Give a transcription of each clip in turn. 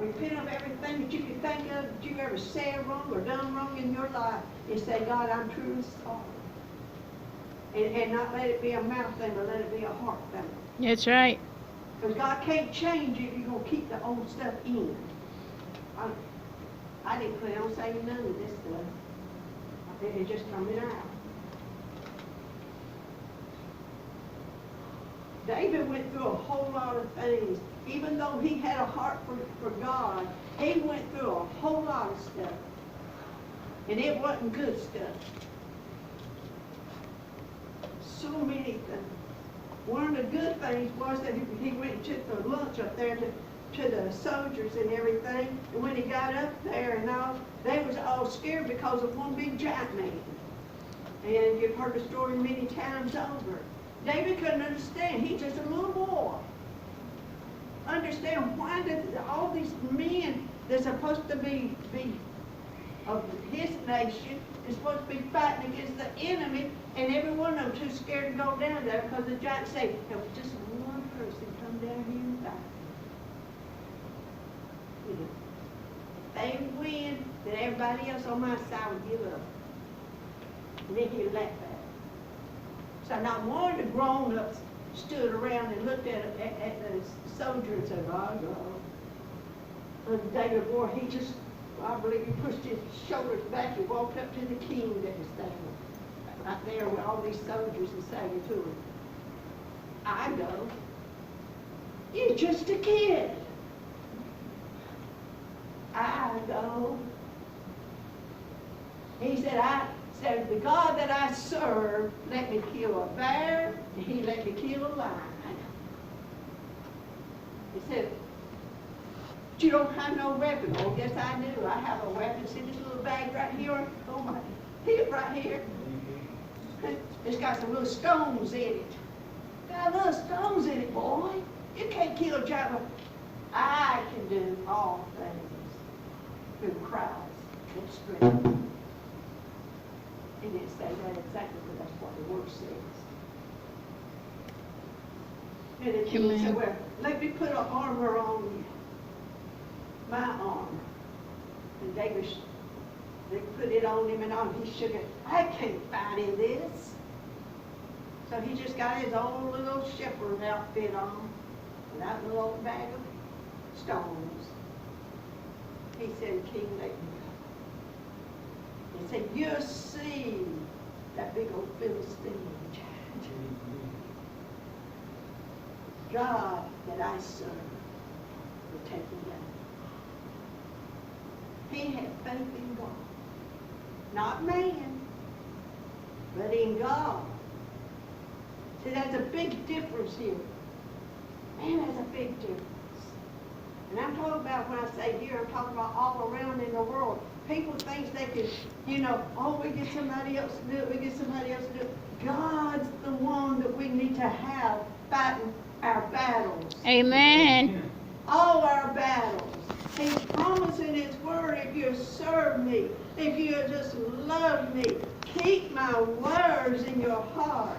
repent of everything that you could think of that you ever said wrong or done wrong in your life, and say, God, I'm truly sorry. And not let it be a mouth thing, but let it be a heart thing. That's right. Because God can't change you if you're going to keep the old stuff in. I didn't plan on saying none of this stuff. It just coming out. David went through a whole lot of things. Even though he had a heart for God, he went through a whole lot of stuff. And it wasn't good stuff. So many things. One of the good things was that he went and took the lunch up there to the soldiers and everything. And when he got up there and all, they was all scared because of one big giant man. And you've heard the story many times over. David couldn't understand. He's just a little boy. Understand why did all these men that's supposed to be of his nation is supposed to be fighting against the enemy, and every one of them too scared to go down there because the giant said, there was just one person come down here and fight. You know, they win, then everybody else on my side would give up. And then he'd laugh at it. So not one of the grown-ups stood around and looked at the soldier and said, oh, no. And David Moore, he just, I believe he pushed his shoulders back and walked up to the king that was there. Right there with all these soldiers and saying to him, I know. You're just a kid. I know. He said, the God that I serve let me kill a bear, and he let me kill a lion. He said, but you don't have no weapon. Oh, yes, I do. I have a weapon. See this little bag right here on my hip right here? It's got some little stones in it. Got little stones in it, boy. You can't kill a giant. I can do all things through Christ that strengthens. He didn't say that exactly, but that's what the word says. And then he said, well, let me put an armor on you. My armor. And they put it on him and on. He shook it. I can't fight in this. So he just got his own little shepherd outfit on, and that little old bag of stones. He said, King, let me go. He said, you'll see that big old Philistine giant. God that I serve will take him down. He had faith in God. Not man, but in God. See, there's a big difference here. Man, there's a big difference. And I'm talking about, when I say here, I'm talking about all around in the world. People think they can, oh, we get somebody else to do it, we get somebody else to do it. God's the one that we need to have fighting our battles. Amen. All our battles. He's promising His word, if you serve me, if you just love me, keep my words in your heart.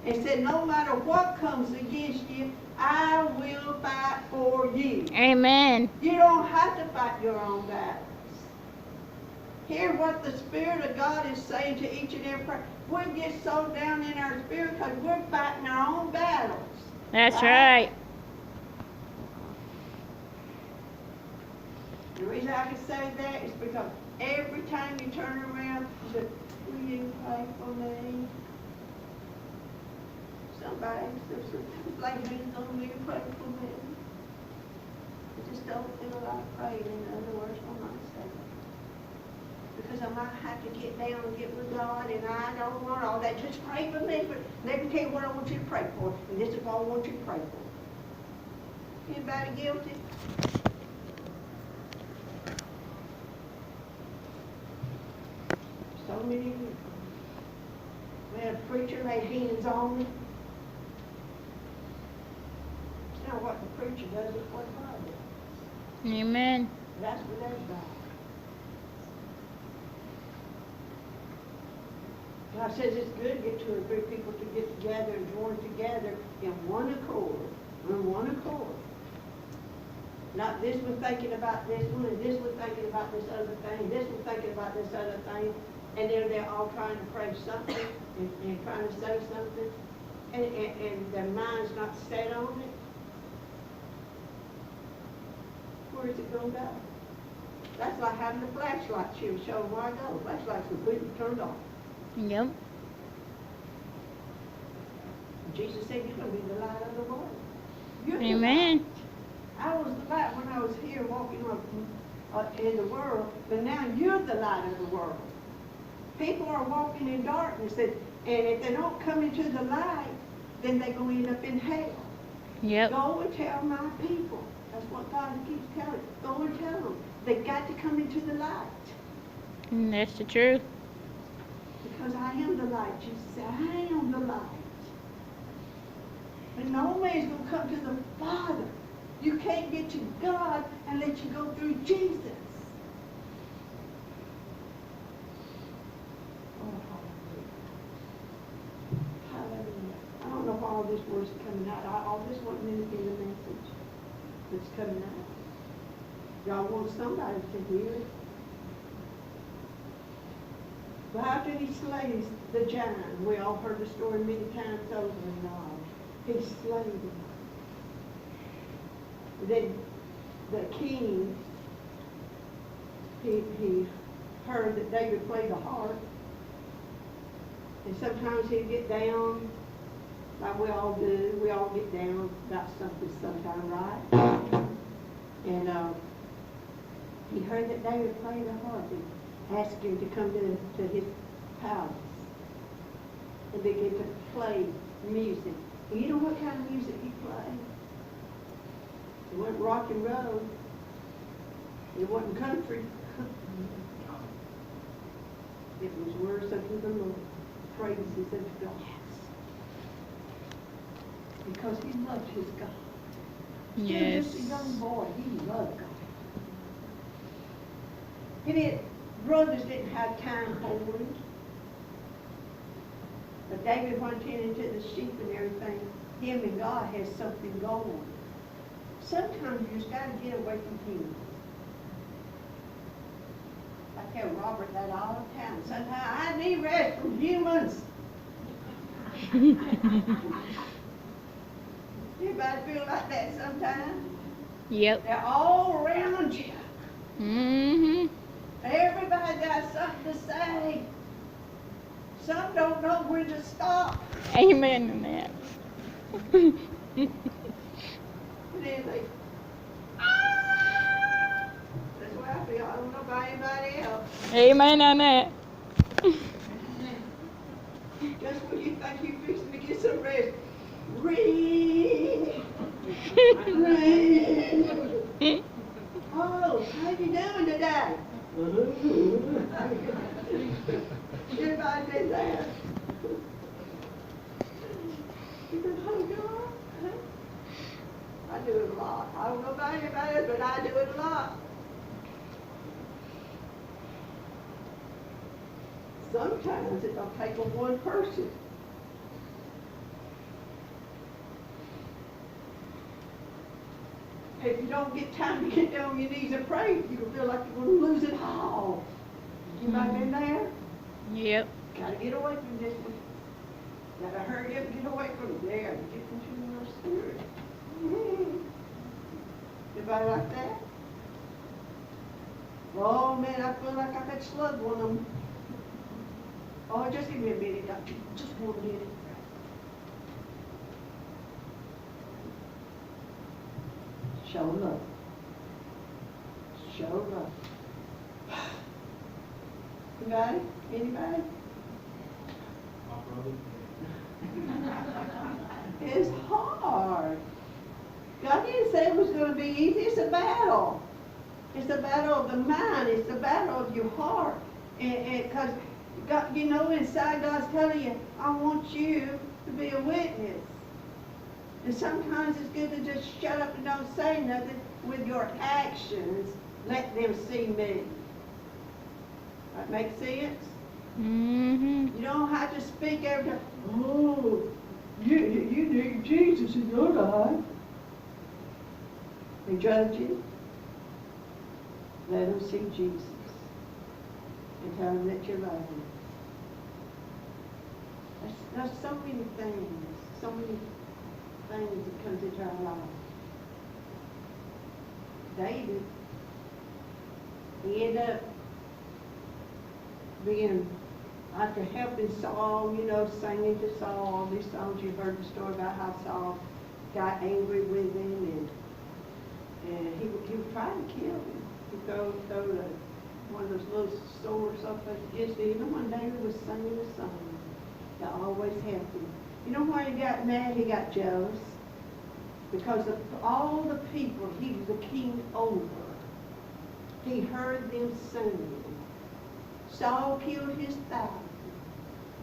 And said, no matter what comes against you, I will fight for you. Amen. You don't have to fight your own battles. Hear what the Spirit of God is saying to each and every person. We get so down in our spirit because we're fighting our own battles. That's right. The reason I can say that is because every time you turn around, you say, will you pray for me? Somebody lay hands on me and pray for me. I just don't feel like praying, in other words, for myself. Because I might have to get down and get with God, and I don't want all that. Just pray for me. But let me tell you what I want you to pray for, and this is what I want you to pray for. Anybody guilty? So many people. We had a preacher lay hands on me. It's not what the preacher does, it's what God does. Amen. That's with everybody. God says it's good to get 2 or 3 people to get together and join together in one accord. In one accord. Not this one thinking about this one, and this one thinking about this other thing, this one thinking about this other thing, and they're all trying to pray something and trying to say something, and their mind's not set on it. Where is it going to go? That's like having a flashlight. She'll show them where I go. Flashlight's completely turned off. Yep. Jesus said, you're going to be the light of the world. You're the Amen. light. I was the light when I was here walking in the world, but now you're the light of the world. People are walking in darkness, and if they don't come into the light, then they're going to end up in hell. Yep. Go and tell my people. That's what God keeps telling. Go and tell them. They got to come into the light. And that's the truth. Because I am the light. Jesus said, I am the light. And no man's going to come to the Father. You can't get to God unless you go through Jesus. Oh, hallelujah. Hallelujah. I don't know if all this word's coming out. All this wasn't in the message that's coming out. Y'all want somebody to hear it. But how did he slay the giant? We all heard the story many times over and on. He slayed him. Then the king, he heard that David played the harp. And sometimes he'd get down, like we all do. We all get down about something sometime, right? And he heard that David played the harp and asked him to come to his palace and begin to play music. And you know what kind of music he played? It wasn't rock and roll. It wasn't country. It was words unto the Lord, praises unto God. Because he loved his God. Yes. Still just a young boy, he loved God. His brothers didn't have time for him. But David went into the sheep and everything. Him and God has something going. Sometimes you just got to get away from humans. I tell Robert that all the time. Sometimes I need rest from humans. Anybody feel like that sometimes? Yep. They're all around you. Mm-hmm. Everybody got something to say. Some don't know where to stop. Amen on that. And then they, that's what I feel. I don't know about anybody else. Amen on that. Just when you think you're fixing to get some rest, ring, ring. Oh, how you doing today? Everybody been there? You can hug God. I do it a lot. I don't know about anybody else, but I do it a lot. Sometimes it don't take but one person. If you don't get time to get down on your knees and pray, you can feel like you're going to lose it all. You might have been there? Yep. Got to get away from this one. Got to hurry up and get away from there and get into your spirit. Anybody like that? Oh man, I feel like I could slug one of them. Oh, just give me a minute, Doctor. Just 1 minute. Show love. Show love. Anybody? Anybody? It's hard. God didn't say it was going to be easy. It's a battle. It's the battle of the mind. It's the battle of your heart. And because, God, you know, inside God's telling you, I want you to be a witness. And sometimes it's good to just shut up and don't say nothing. With your actions, let them see me. That make sense? Mm-hmm. You don't have to speak every time. Oh, you need Jesus in your life. They judge you. Let them see Jesus. And tell them that you love them. There's so many things that comes into our life. David, he ended up being, after helping Saul, singing to Saul, all these songs. You've heard the story about how Saul got angry with him, and he was trying to kill him. He threw one of those little swords up against him. Even when David was singing a song, that always helped him. You know why he got mad? He got jealous. Because of all the people he was the king over, he heard them singing. Saul killed his 1,000,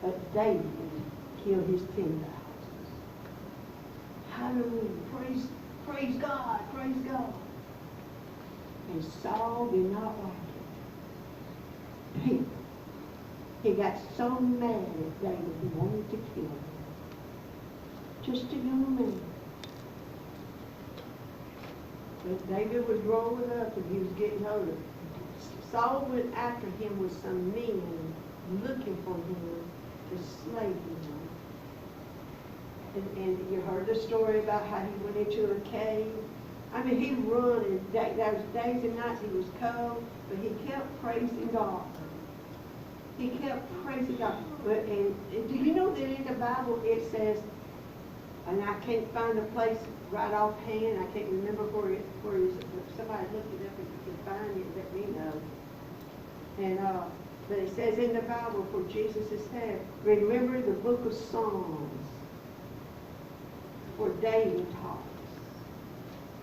but David killed his 10,000. Hallelujah. Praise God. Praise God. And Saul did not like it. He got so mad at David, he wanted to kill him. Just a young man. But David was growing up and he was getting older. Saul went after him with some men looking for him to slay him. And you heard the story about how he went into a cave. I mean, he run, and there was days and nights he was cold, but he kept praising God. He kept praising God. And do you know that in the Bible it says, and I can't find a place right offhand, I can't remember where it is, but somebody look it up if you can find it, let me know. And but it says in the Bible, for Jesus is there, remember the book of Psalms, where David talks.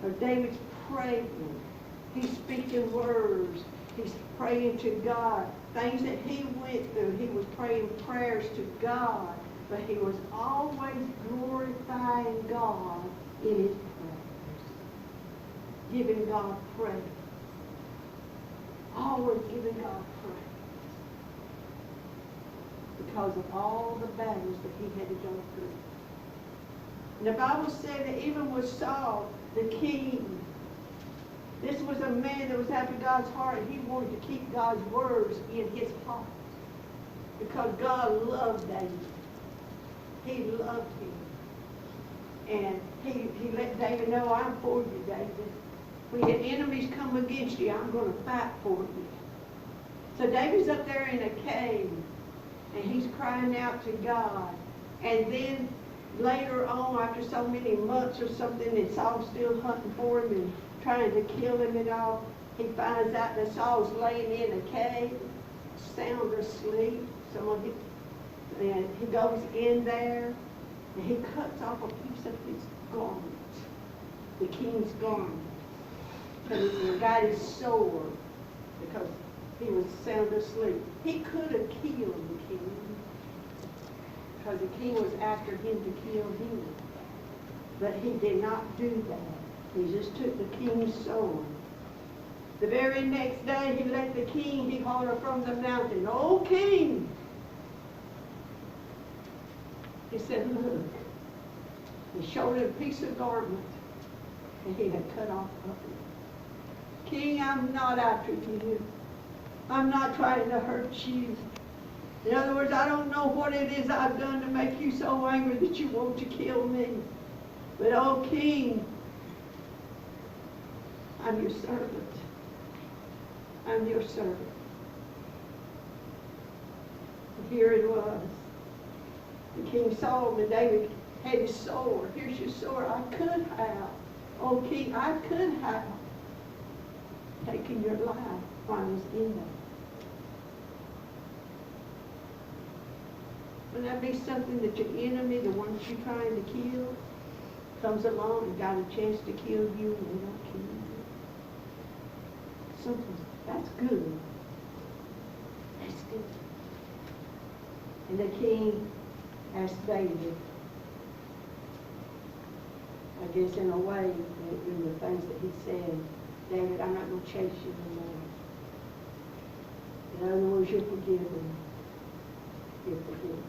Where David's praying. He's speaking words. He's praying to God. Things that he went through, he was praying prayers to God, but he was always glorifying God in his prayers. Giving God praise. Always giving God praise. Because of all the battles that he had to go through. And the Bible said that even with Saul, the king, this was a man that was after God's heart, and he wanted to keep God's words in his heart. Because God loved David. He loved him. And he let David know, I'm for you, David. When your enemies come against you, I'm going to fight for you. So David's up there in a cave, and he's crying out to God. And then later on, after so many months or something, and Saul's still hunting for him and trying to kill him and all, he finds out that Saul's laying in a cave, sound asleep. And he goes in there, and he cuts off a piece of his garment, the king's garment. Because he got his sword, because he was sound asleep. He could have killed the king, because the king was after him to kill him. But he did not do that. He just took the king's sword. The very next day, he let the king, he hollered from the mountain, "O king!" He said, look. He showed him a piece of garment that he had cut off of him. King, I'm not after you. I'm not trying to hurt you. In other words, I don't know what it is I've done to make you so angry that you want to kill me. But, oh, King, I'm your servant. I'm your servant. And here it was. The king saw him, and David had his sword. Here's your sword. I could have. Oh, King, I could have taken your life while I was in there. Wouldn't that be something that your enemy, the one that you're trying to kill, comes along and got a chance to kill you and they don't kill you? Something, that's good. That's good. And the king asked David, I guess in a way, in the things that he said, David, I'm not going to chase you anymore. In other words, you're forgiven. You're forgiven.